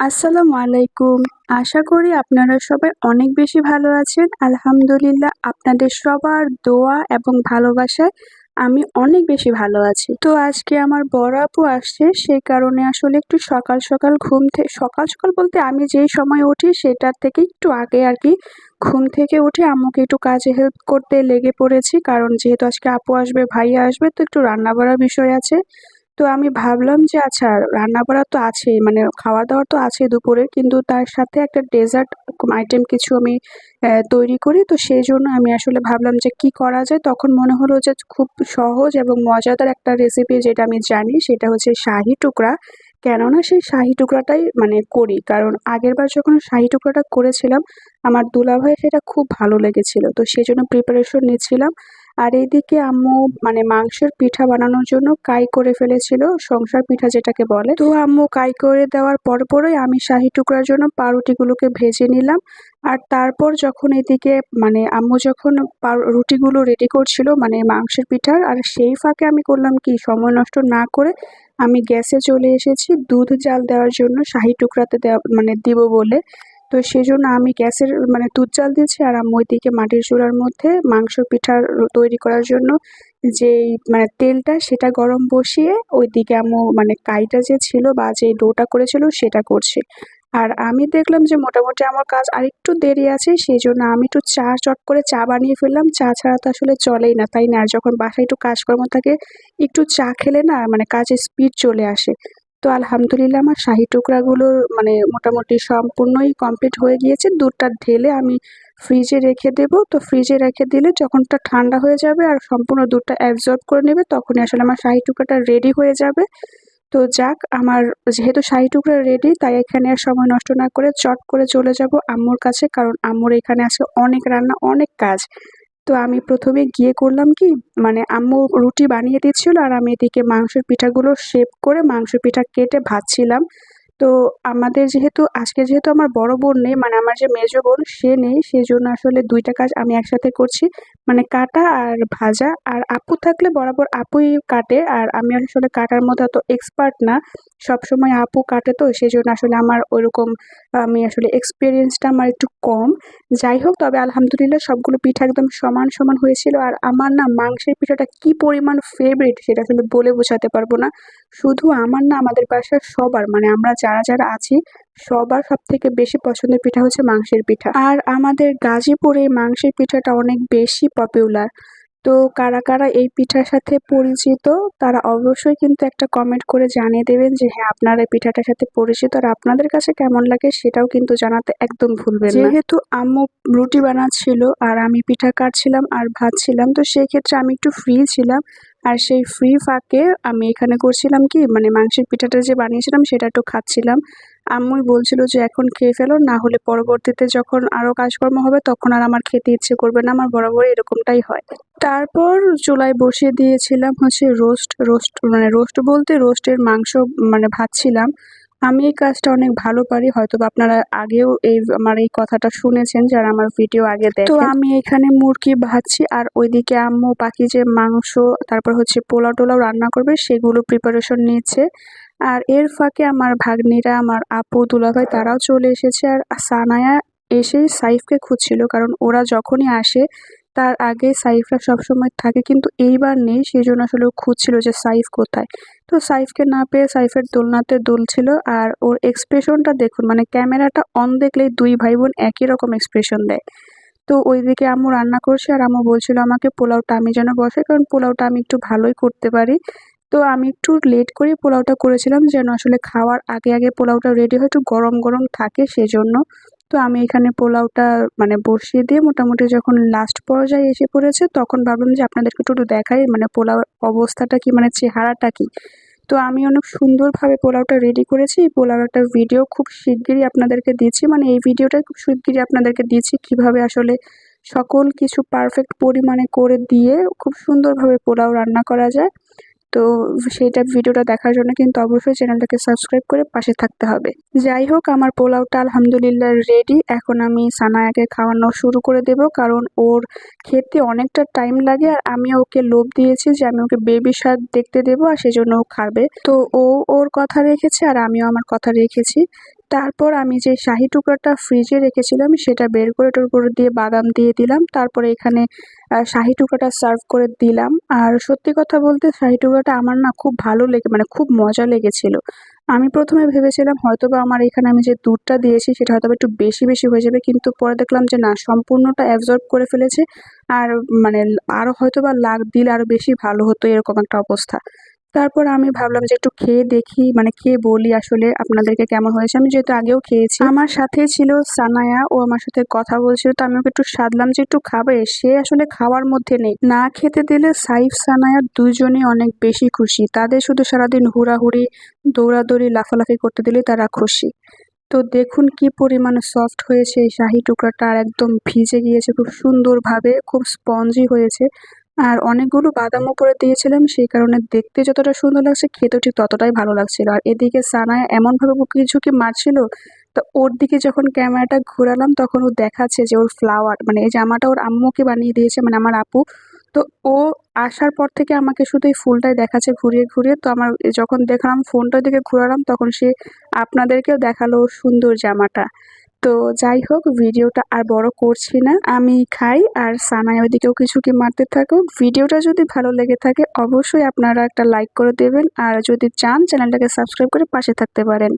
আসসালামু আলাইকুম। আশা করি আপনারা সবাই অনেক বেশি ভালো আছেন। আলহামদুলিল্লাহ আপনাদের সবার দোয়া এবং ভালোবাসায় আমি অনেক বেশি ভালো আছি। তো আজকে আমার বড় আপু আসছে, সেই কারণে আসলে একটু সকাল সকাল সকাল সকাল বলতে আমি যেই সময় উঠি সেটার থেকে একটু আগে আর কি ঘুম থেকে উঠে আম্মুকে একটু কাজে হেল্প করতে লেগে পড়েছি। কারণ যেহেতু আজকে আপু আসবে, ভাইয়া আসবে, তো একটু রান্না বাড়ার বিষয় আছে। তো আমি ভাবলাম যে আচ্ছা, রান্নাবাড়া তো আছেই, মানে খাওয়া-দাওয়া তো আছেই দুপুরের, কিন্তু তার সাথে একটা ডেজার্ট আইটেম কিছু আমি তৈরি করি। তো সেইজন্য আমি আসলে ভাবলাম যে কি করা যায়? তখন মনে হলো যে খুব সহজ এবং মজাদার একটা রেসিপি যেটা আমি জানি, সেটা হচ্ছে শাহি টুকরা। কেননা সেই শাহি টুকরাটাই মানে করি। কারণ আগেরবার যখন শাহি টুকরাটা করেছিলাম, আমার দুলাভাইয়ের সেটা খুব ভালো লেগেছিল। তো সেজন্য প্রিপারেশন নিচ্ছিলাম। আর এইদিকে আম্মু মানে মাংসের পিঠা বানানোর জন্য কাই করে ফেলেছিল, সংসার পিঠা যেটাকে বলে। তো আম্মু কাই করে দেওয়ার পরপরই আমি শাহি টুকরার জন্য পাউরুটিগুলোকে ভেজে নিলাম। আর তারপর যখন এদিকে মানে আম্মু যখন রুটিগুলো রেডি করছিল মানে মাংসের পিঠার, আর সেই ফাঁকে আমি করলাম কি, সময় নষ্ট না করে আমি গ্যাসে চলে এসেছি দুধ জাল দেওয়ার জন্য শাহি টুকরাতে দেওয়া মানে দিব বলে। তো সেজন্য আমি গ্যাসের মানে দুধ জাল দিয়েছি, আর আম্মু ওইদিকে মাটির চুলার মধ্যে মাংস পিঠার তৈরি করার জন্য যেই মানে তেলটা সেটা গরম বসিয়ে ওইদিকে আম্মু মানে কাইটা যে ছিল বা যে ডোটা করেছিল সেটা করছে। আর আমি দেখলাম যে মোটামুটি আমার কাজ আরেকটু দেরি আছে, সেজন্য আমি একটু চট করে চা বানিয়ে ফেললাম। চা ছাড়া তো আসলে চলেই না, তাই না? আর যখন বাসায় একটু কাজকর্ম থাকে, একটু চা খেলে না মানে কাজের স্পিড চলে আসে। তো আলহামদুলিল্লাহ আমার শাহি টুকরাগুলো মানে মোটামুটি সম্পূর্ণই কমপ্লিট হয়ে গিয়েছে। দুধটা ঢেলে আমি ফ্রিজে রেখে দেবো। তো ফ্রিজে রেখে দিলে যখনটা ঠান্ডা হয়ে যাবে আর সম্পূর্ণ দুধটা অ্যাবজর্ব করে নেবে, তখনই আসলে আমার শাহি টুকরাটা রেডি হয়ে যাবে। তো যাক, আমার যেহেতু শাহি টুকরা রেডি, তাই এখানে আর সময় নষ্ট না করে চট করে চলে যাব আম্মুর কাছে। কারণ আম্মুর এখানে আজকে অনেক রান্না, অনেক কাজ। তো আমি ১ম এ গিয়ে করলাম কি, মানে আম্মু রুটি বানিয়ে দিচ্ছিল আর আমি এদিকে মাংসের পিঠাগুলো শেপ করে মাংসের পিঠা কেটে ভাজছিলাম। তো আমাদের যেহেতু আমার বড় বোন নেই, মানে আমার যে মেজো বোন সে নেই, সেজন্য আসলে ২ টা কাজ আমি একসাথে করছি। মানে কাটা আর ভাজা। আর আপু থাকলে বরাবর আপুই কাটে, আর আমি আসলে কাটার মধ্যে অত এক্সপার্ট না। সবসময় আপু কাটে, তো সেজন্য আসলে আমার ওইরকম আমি আসলে এক্সপেরিয়েন্সটা আমার একটু কম। যাই হোক, তবে আলহামদুলিল্লাহ সবগুলো পিঠা একদম সমান, সমান হয়েছিল। আর আমার না মাংসের পিঠাটা কি পরিমাণ ফেভারিট সেটা আসলে বলে বোঝাতে পারব না। শুধু আমার না, আমাদের বাসার সবার, মানে আমরা যারা আছি সবার সবথেকে বেশি পছন্দের পিঠা হচ্ছে মাংসের পিঠা। আর আমাদের গাজীপুরে এই মাংসের পিঠাটা অনেক বেশি পপুলার। তো কারা এই পিঠার সাথে পরিচিত তারা অবশ্যই কিন্তু একটা কমেন্ট করে জানিয়ে দেবেন যে হ্যাঁ, আপনারা এই পিঠাটার সাথে পরিচিত, আর আপনাদের কাছে কেমন লাগে সেটাও কিন্তু জানাতে একদম ভুলবেন না। যেহেতু আম্মু রুটি বানাচ্ছিল আর আমি পিঠা কাটছিলাম আর ভাজছিলাম, তো সেক্ষেত্রে আমি একটু ফ্রি ছিলাম। আর সেই ফ্রি ফাঁকে আমি এখানে করছিলাম কি, মানে মাংসের পিঠাটা যে বানিয়েছিলাম সেটা একটু খাচ্ছিলাম। আম্মুই বলছিল যে এখন খেয়ে ফেলো, না হলে পরবর্তীতে যখন আরো কাজকর্ম হবে তখন আর আমার খেতে ইচ্ছে করবে না। আমার বরাবরই এরকমটাই হয়। তারপর চুলায় বসিয়ে দিয়েছিলাম হচ্ছে রোস্ট বলতে রোস্টের মাংস মানে ভাজছিলাম। আমি এই কাজটা অনেক ভালো পারি। হয়তোবা আপনারা আগেও আমার এই কথাটা শুনেছেন যারা আমার ভিডিও আগে দেখেন। তো আমি এখানে মুরগি ভাজছি আর ওইদিকে আম্মু বাকি যে মাংস, তারপর হচ্ছে পোলাও-টোলাও রান্না করবে সেগুলো প্রিপারেশন নিচ্ছে। আর এর ফাঁকে আমার ভাগ্নিরা, আমার আপু, দুলাভাই তারাও চলে এসেছে। আর সানায়া এসেই সাইফকে খুঁজছিল, কারণ ওরা যখনই আসে তার আগে সাইফরা সবসময় থাকে, কিন্তু এইবার নেই। সেজন্য আসলে ও খুঁজছিল যে সাইফ কোথায়। তো সাইফকে না পেয়ে সাইফের দোলনাতে দুলছিল। আর ওর এক্সপ্রেশনটা দেখুন, মানে ক্যামেরাটা অন দেখলেই দুই ভাই বোন একই রকম এক্সপ্রেশন দেয়। তো ওইদিকে আম্মু রান্না করছে আর আম্মু বলছিল আমাকে পোলাওটা আমি যেন বসাই, কারণ পোলাওটা আমি একটু ভালোই করতে পারি। তো আমি একটু লেট করে পোলাওটা করেছিলাম যেন আসলে খাওয়ার আগে পোলাওটা রেডি হয়, একটু গরম গরম থাকে সেজন্য। তো আমি এখানে পোলাওটা মানে বসিয়ে দিয়ে মোটামুটি যখন লাস্ট পর্যায়ে এসে পড়েছে, তখন ভাবলাম যে আপনাদেরকে একটু দেখাই মানে পোলাওর অবস্থাটা কি, মানে চেহারাটা কি। তো আমি অনেক সুন্দরভাবে পোলাওটা রেডি করেছি। এই পোলাওর একটা ভিডিও খুব শিগগিরই আপনাদেরকে দিচ্ছি, মানে এই ভিডিওটা খুব শিগগিরই আপনাদেরকে দিচ্ছি কিভাবে আসলে সকল কিছু পারফেক্ট পরিমাণে করে দিয়ে খুব সুন্দরভাবে পোলাও রান্না করা যায়। তো সেইটা ভিডিওটা দেখার জন্য কিন্তু অবশ্যই চ্যানেলটাকে সাবস্ক্রাইব করে পাশে থাকতে হবে। যাই হোক, আমার পোলাওটা আলহামদুলিল্লাহ রেডি। এখন আমি সানায়াকে খাওয়ানো শুরু করে দেব, কারণ ওর খেতে অনেকটা টাইম লাগে। আর আমি ওকে লোভ দিয়েছি যে আমি ওকে বেবি শার্ক দেখতে দেবো, আর সেজন্য ও খাবে। তো ও ওর কথা রেখেছে আর আমিও আমার কথা রেখেছি। তারপর আমি যে শাহি টুকরাটা ফ্রিজে রেখেছিলাম সেটা বের করে ওটার উপর দিয়ে বাদাম দিয়ে দিলাম। তারপরে এখানে শাহি টুকরাটা সার্ভ করে দিলাম। আর সত্যি কথা বলতে শাহি টুকরাটা আমার না খুব ভালো মানে খুব মজা লেগেছিল। আমি ১ম এ ভেবেছিলাম হয়তোবা আমার এখানে আমি যে দুধটা দিয়েছি সেটা হয়তোবা একটু বেশি হয়ে যাবে। কিন্তু পরে দেখলাম যে না, সম্পূর্ণটা অ্যাবজর্ব করে ফেলেছে। আর মানে আরো হয়তোবা দিলে আরো বেশি ভালো হতো, এরকম একটা অবস্থা। তারপর আমি ভাবলাম যে একটু খেয়ে দেখি, মানে খেয়ে বলি আসলে আপনাদেরকে কেমন হয়েছে। আমি যেহেতু আগেও খেয়েছি। আমার সাথেই ছিল সানায়া, ও আমার সাথে কথা বলছিল, তো আমি ওকে একটু সাধলাম যে একটু খাবে। সে আসলে খাওয়ার মধ্যে নেই। না খেতে দিলে সাইফ সানায়া দুজনেই অনেক বেশি খুশি। তাদের শুধু সারাদিন হুড়াহুড়ি, দৌড়াদৌড়ি, লাফালাফি করতে দিলেই তারা খুশি। তো দেখুন কি পরিমাণে সফট হয়েছে এই শাহি টুকরাটা, আর একদম ভিজে গিয়েছে খুব সুন্দরভাবে, খুব স্পঞ্জি হয়েছে। আর অনেকগুলো বাদাম উপরে দিয়েছিলাম, সেই কারণে দেখতে যতটা সুন্দর লাগছে খেতেও ঠিক ততটাই ভালো লাগছিল। আর এদিকে সানায়া এমনভাবে বুকি ঝুঁকি মারছিল, তো ওর দিকে যখন ক্যামেরাটা ঘোরালাম তখন ও দেখাচ্ছে যে ওর ফ্লাওয়ার, মানে এই জামাটা ওর আম্মুকে বানিয়ে দিয়েছে, মানে আমার আপু। তো ও আসার পর থেকে আমাকে শুধু এই ফুলটাই দেখাচ্ছে ঘুরিয়ে। তো আমার যখন দেখলাম ফোনটার দিকে ঘোরালাম তখন সে আপনাদেরকেও দেখালো ওর সুন্দর জামাটা। তো যাই হোক, ভিডিওটা আর বড় করছি না, আমি খাই আর সানাই ওইদিকেও কিছু কি মারতে থাকুক। ভিডিওটা যদি ভালো লেগে থাকে অবশ্যই আপনারা একটা লাইক করে দেবেন, আর যদি চান চ্যানেলটাকে সাবস্ক্রাইব করে পাশে থাকতে পারেন।